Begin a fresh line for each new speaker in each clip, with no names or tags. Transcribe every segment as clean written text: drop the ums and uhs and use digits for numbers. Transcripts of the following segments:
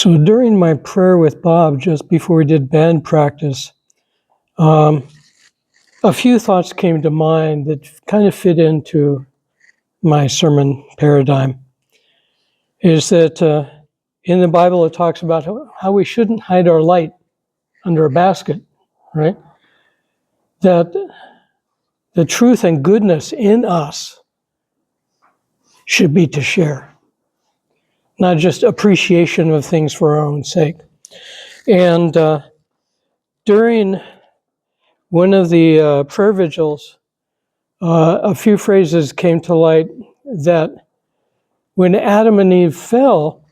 So during my prayer with Bob, just before we did band practice, a few thoughts came to mind that kind of fit into my sermon paradigm. Is that in the Bible it talks about how we shouldn't hide our light under a basket, right? That the truth and goodness in us should be to share, not just appreciation of things for our own sake. And during one of the prayer vigils, a few phrases came to light that when Adam and Eve fell,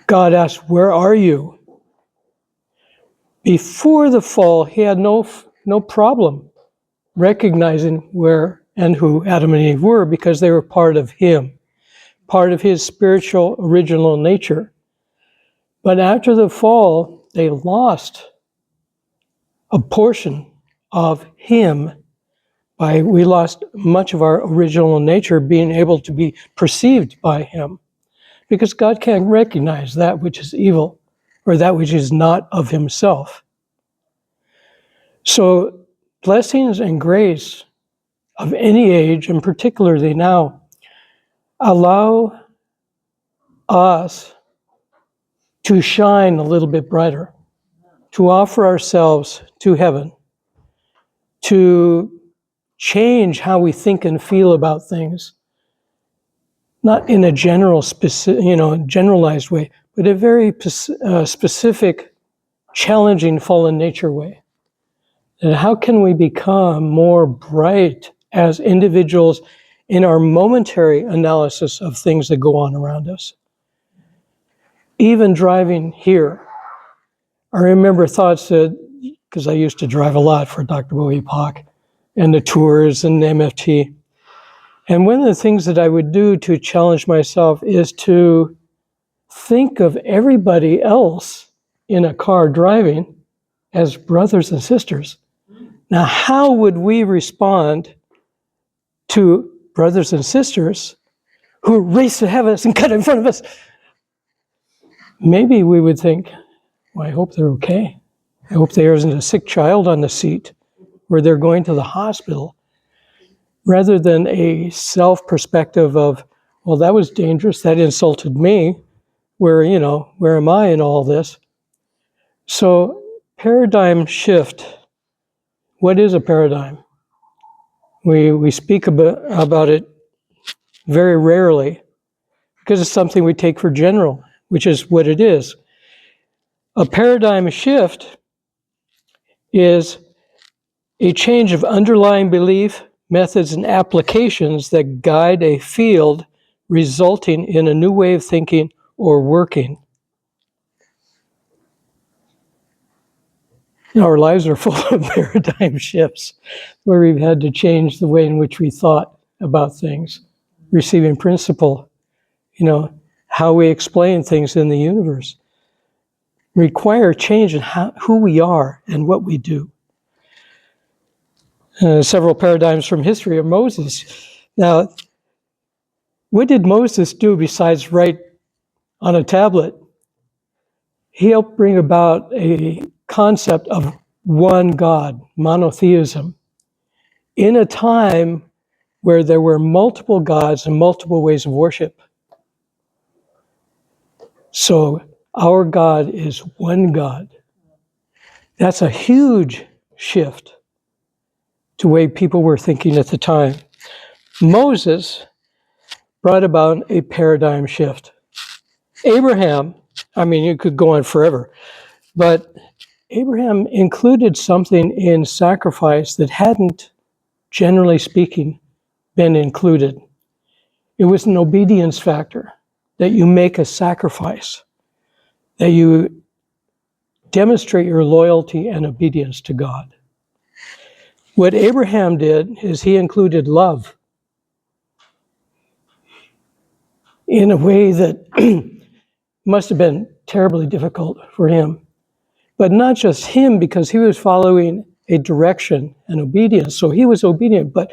God asked, "Where are you?" Before the fall, he had no problem recognizing where and who Adam and Eve were because they were part of him, part of his spiritual original nature. But after the fall, they lost a portion of him. We lost much of our original nature being able to be perceived by him, because God can't recognize that which is evil or that which is not of himself. So blessings and grace of any age, and particularly now, allow us to shine a little bit brighter, to offer ourselves to heaven, to change how we think and feel about things, not in a generalized way, but a very specific, challenging fallen nature way. And how can we become more bright as individuals in our momentary analysis of things that go on around us? Even driving here, I remember thoughts that, because I used to drive a lot for Dr. Bowie Pak and the tours and MFT. And one of the things that I would do to challenge myself is to think of everybody else in a car driving as brothers and sisters. Now, how would we respond to brothers and sisters who race ahead of us and cut in front of us? Maybe we would think, well, I hope they're okay. I hope there isn't a sick child on the seat where they're going to the hospital, rather than a self-perspective of, well, that was dangerous, that insulted me, where am I in all this? So paradigm shift. What is a paradigm? We speak about it very rarely because it's something we take for general, which is what it is. A paradigm shift is a change of underlying belief, methods, and applications that guide a field, resulting in a new way of thinking or working. Our lives are full of paradigm shifts where we've had to change the way in which we thought about things. Receiving principle, how we explain things in the universe, require change in who we are and what we do. Several paradigms from history of Moses. Now, what did Moses do besides write on a tablet? He helped bring about a concept of one God, monotheism, in a time where there were multiple gods and multiple ways of worship. So our God is one God. That's a huge shift to the way people were thinking at the time. Moses brought about a paradigm shift. Abraham, you could go on forever, but Abraham included something in sacrifice that hadn't, generally speaking, been included. It was an obedience factor, that you make a sacrifice, that you demonstrate your loyalty and obedience to God. What Abraham did is he included love in a way that must have been terribly difficult for him. But not just him, because he was following a direction and obedience. So he was obedient. But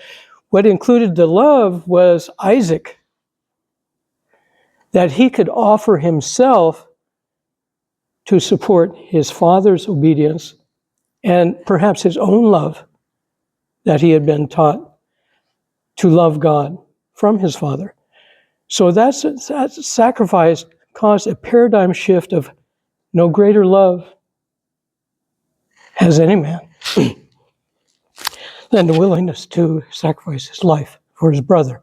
what included the love was Isaac. that he could offer himself to support his Father's obedience and perhaps his own love that he had been taught to love God from his Father. So that sacrifice caused a paradigm shift of no greater love has any man than the willingness to sacrifice his life for his brother.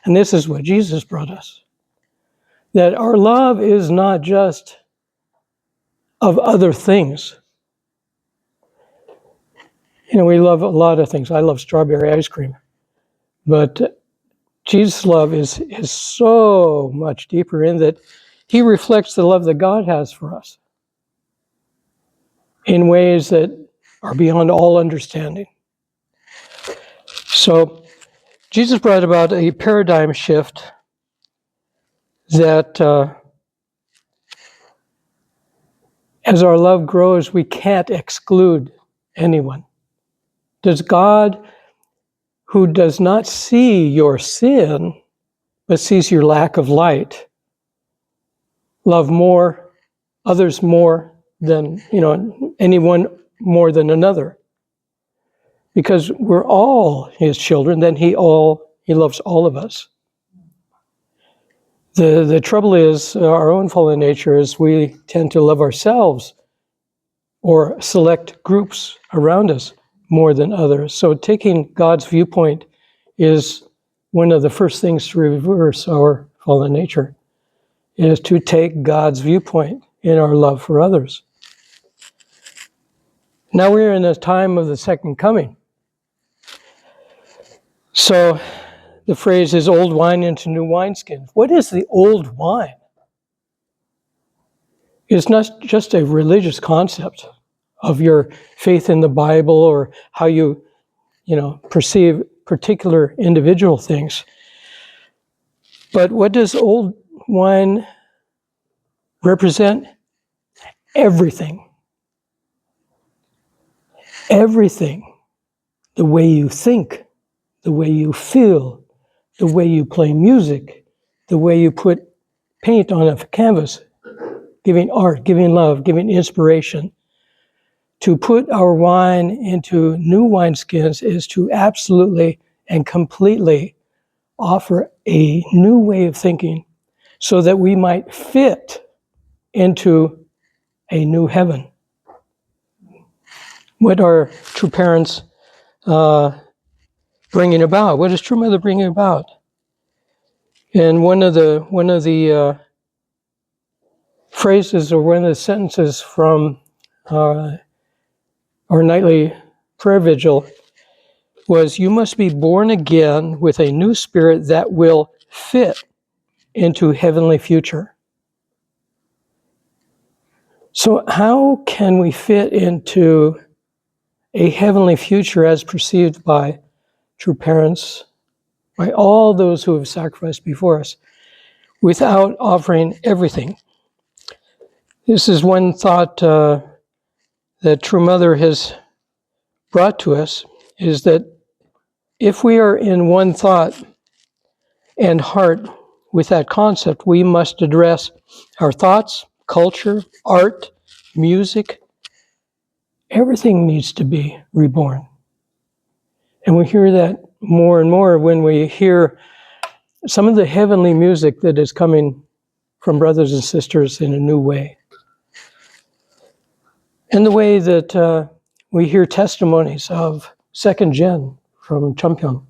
And this is what Jesus brought us. That our love is not just of other things. You know, we love a lot of things. I love strawberry ice cream. But Jesus' love is so much deeper in that he reflects the love that God has for us in ways that are beyond all understanding. So Jesus brought about a paradigm shift that as our love grows, we can't exclude anyone. Does God, who does not see your sin, but sees your lack of light, love others more than, anyone more than another? Because we're all his children, then he loves all of us. The trouble is, our own fallen nature is we tend to love ourselves or select groups around us more than others. So taking God's viewpoint is one of the first things to reverse our fallen nature, is to take God's viewpoint in our love for others. Now we're in a time of the second coming. So the phrase is old wine into new wineskins. What is the old wine? It's not just a religious concept of your faith in the Bible or how you perceive particular individual things. But what does old wine represent? Everything. Everything. The way you think, the way you feel, the way you play music, the way you put paint on a canvas, giving art, giving love, giving inspiration. To put our wine into new wineskins is to absolutely and completely offer a new way of thinking so that we might fit into a new heaven. What are true parents bringing about? What is true mother bringing about? And one of the phrases or one of the sentences from our nightly prayer vigil was, "You must be born again with a new spirit that will fit into heavenly future." So how can we fit into a heavenly future as perceived by true parents, by all those who have sacrificed before us, without offering everything? This is one thought that True Mother has brought to us, is that if we are in one thought and heart with that concept, we must address our thoughts, culture, art, music. Everything needs to be reborn. And we hear that more and more when we hear some of the heavenly music that is coming from brothers and sisters in a new way. And the way that we hear testimonies of second gen from Champyeong.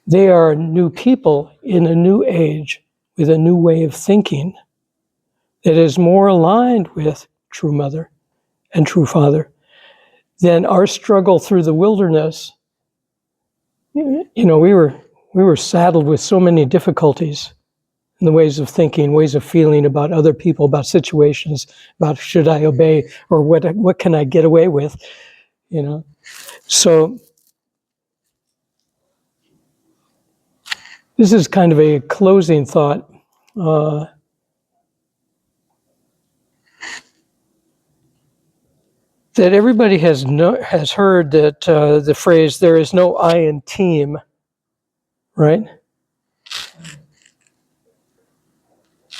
They are new people in a new age with a new way of thinking that is more aligned with True Mother and True Father than our struggle through the wilderness. We were saddled with so many difficulties in the ways of thinking, ways of feeling about other people, about situations, about should I obey or what can I get away with, So this is kind of a closing thought. That everybody has heard that the phrase, "there is no I in team," right?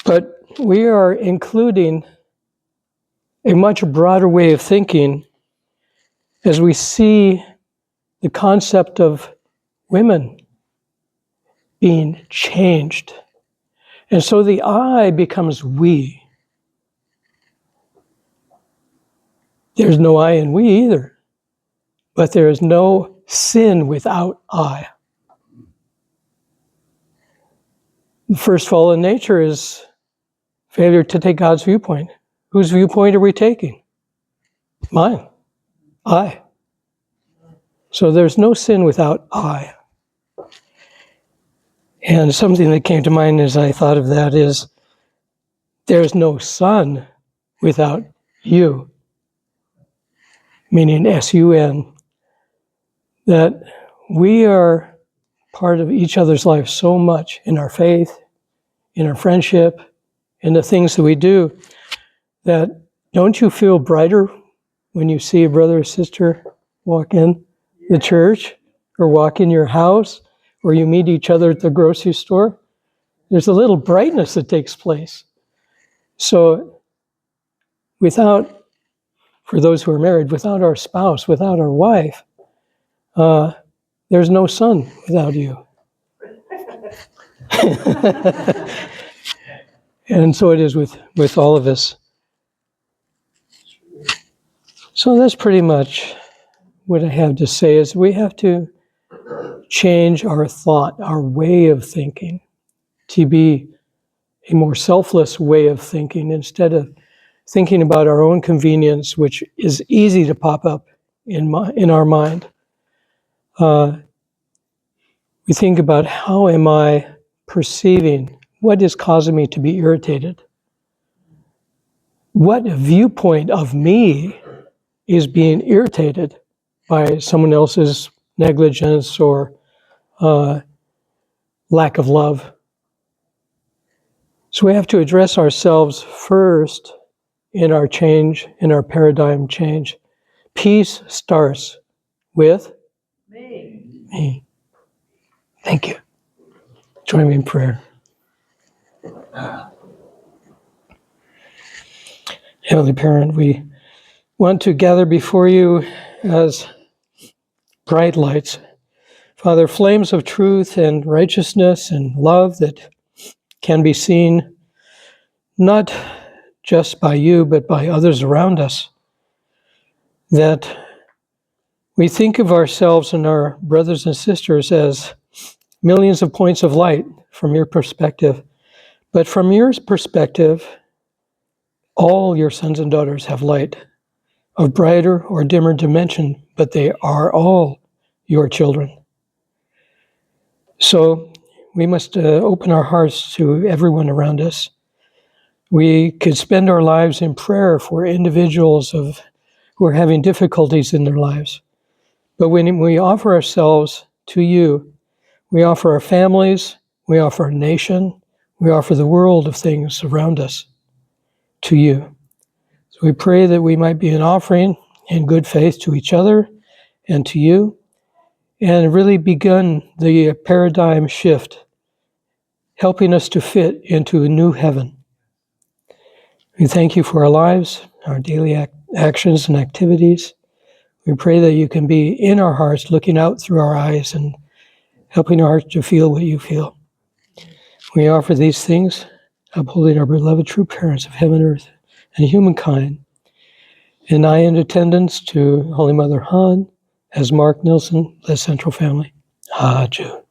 But we are including a much broader way of thinking as we see the concept of women being changed. And so the I becomes we. There's no I in we either, but there is no sin without I. The first fallen nature is failure to take God's viewpoint. Whose viewpoint are we taking? Mine. I. So there's no sin without I. And something that came to mind as I thought of that is, there's no sun without you, meaning S-U-N, that we are part of each other's life so much in our faith, in our friendship, in the things that we do, that don't you feel brighter when you see a brother or sister walk in the church or walk in your house or you meet each other at the grocery store? There's a little brightness that takes place. So for those who are married, without our spouse, without our wife, there's no sun without you. And so it is with all of us. So that's pretty much what I have to say, is we have to change our thought, our way of thinking, to be a more selfless way of thinking, instead of thinking about our own convenience, which is easy to pop up in our mind. We think about, how am I perceiving? What is causing me to be irritated? What viewpoint of me is being irritated by someone else's negligence or lack of love? So we have to address ourselves first in our change, in our paradigm change. Peace starts with me. Thank you. Join me in prayer. Heavenly Parent, we want to gather before you as bright lights. Father, flames of truth and righteousness and love that can be seen not just by you, but by others around us. That we think of ourselves and our brothers and sisters as millions of points of light from your perspective. But from your perspective, all your sons and daughters have light of brighter or dimmer dimension, but they are all your children. So we must open our hearts to everyone around us. We could spend our lives in prayer for individuals who are having difficulties in their lives. But when we offer ourselves to you, we offer our families, we offer our nation, we offer the world of things around us to you. So we pray that we might be an offering in good faith to each other and to you, and really begun the paradigm shift, helping us to fit into a new heaven. We thank you for our lives, our daily actions and activities. We pray that you can be in our hearts, looking out through our eyes and helping our hearts to feel what you feel. We offer these things, upholding our beloved true parents of heaven, earth, and humankind. And I in attendance to Holy Mother Han, as Mark Nilsson, the Central Family. Adieu.